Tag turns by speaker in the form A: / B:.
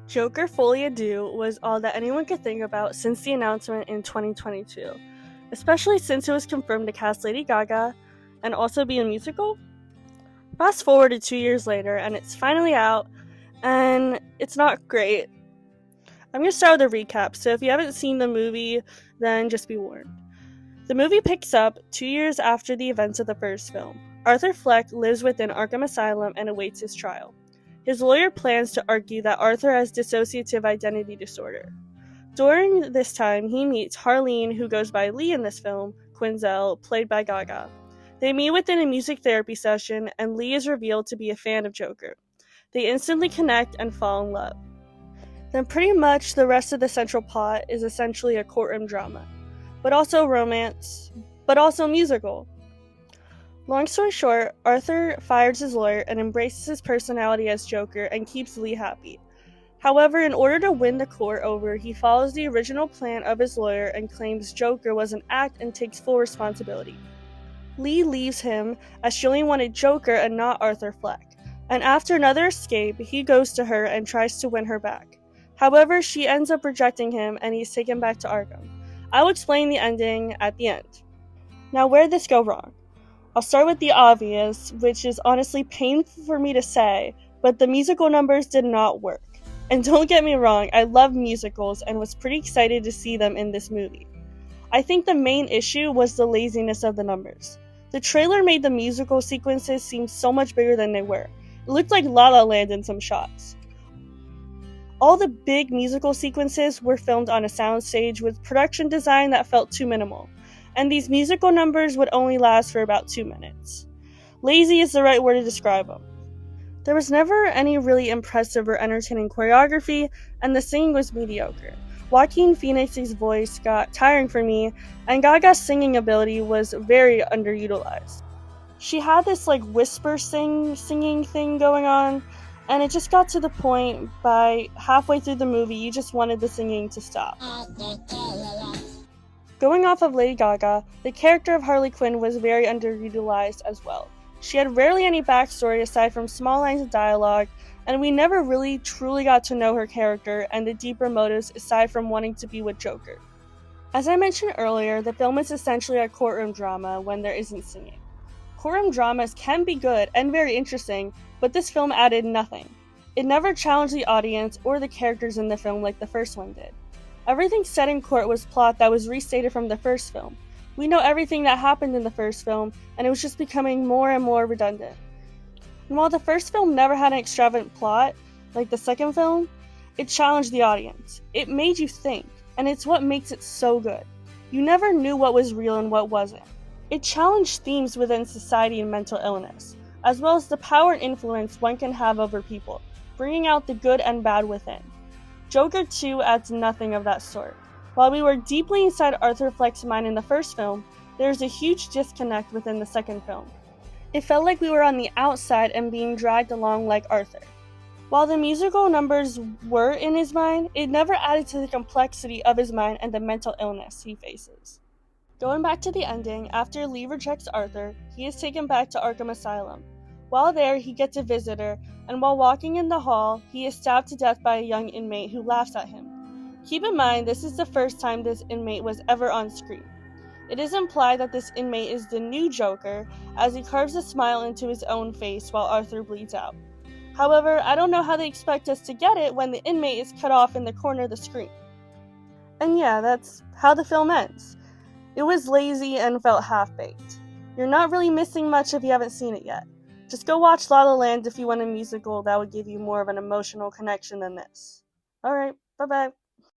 A: Joker Folie Deux was all that anyone could think about since the announcement in 2022, especially since it was confirmed to cast Lady Gaga and also be a musical. Fast forward to 2 years later, and it's finally out, and it's not great. I'm going to start with a recap, so if you haven't seen the movie, then just be warned. The movie picks up 2 years after the events of the first film. Arthur Fleck lives within Arkham Asylum and awaits his trial. His lawyer plans to argue that Arthur has dissociative identity disorder. During this time, he meets Harleen, who goes by Lee in this film, Quinzel, played by Gaga. They meet within a music therapy session, and Lee is revealed to be a fan of Joker. They instantly connect and fall in love. Then pretty much the rest of the central plot is essentially a courtroom drama, but also romance, but also musical. Long story short, Arthur fires his lawyer and embraces his personality as Joker and keeps Lee happy. However, in order to win the court over, he follows the original plan of his lawyer and claims Joker was an act and takes full responsibility. Lee leaves him as she only wanted Joker and not Arthur Fleck, and after another escape, he goes to her and tries to win her back. However, she ends up rejecting him and he's taken back to Arkham. I will explain the ending at the end. Now, where did this go wrong? I'll start with the obvious, which is honestly painful for me to say, but the musical numbers did not work. And don't get me wrong, I love musicals and was pretty excited to see them in this movie. I think the main issue was the laziness of the numbers. The trailer made the musical sequences seem so much bigger than they were. It looked like La La Land in some shots. All the big musical sequences were filmed on a soundstage with production design that felt too minimal, and these musical numbers would only last for about 2 minutes. Lazy is the right word to describe them. There was never any really impressive or entertaining choreography, and the singing was mediocre. Joaquin Phoenix's voice got tiring for me, and Gaga's singing ability was very underutilized. She had this whisper singing thing going on, and it just got to the point by halfway through the movie you just wanted the singing to stop. Going off of Lady Gaga, the character of Harley Quinn was very underutilized as well. She had rarely any backstory aside from small lines of dialogue, and we never really truly got to know her character and the deeper motives aside from wanting to be with Joker. As I mentioned earlier, the film is essentially a courtroom drama when there isn't singing. Courtroom dramas can be good and very interesting, but this film added nothing. It never challenged the audience or the characters in the film like the first one did. Everything set in court was plot that was restated from the first film. We know everything that happened in the first film, and it was just becoming more and more redundant. And while the first film never had an extravagant plot, like the second film, it challenged the audience. It made you think, and it's what makes it so good. You never knew what was real and what wasn't. It challenged themes within society and mental illness, as well as the power and influence one can have over people, bringing out the good and bad within. Joker 2 adds nothing of that sort. While we were deeply inside Arthur Fleck's mind in the first film, there is a huge disconnect within the second film. It felt like we were on the outside and being dragged along like Arthur. While the musical numbers were in his mind, it never added to the complexity of his mind and the mental illness he faces. Going back to the ending, after Lee rejects Arthur, he is taken back to Arkham Asylum. While there, he gets a visitor, and while walking in the hall, he is stabbed to death by a young inmate who laughs at him. Keep in mind, this is the first time this inmate was ever on screen. It is implied that this inmate is the new Joker, as he carves a smile into his own face while Arthur bleeds out. However, I don't know how they expect us to get it when the inmate is cut off in the corner of the screen. And yeah, that's how the film ends. It was lazy and felt half-baked. You're not really missing much if you haven't seen it yet. Just go watch La La Land if you want a musical that would give you more of an emotional connection than this. Alright, bye-bye.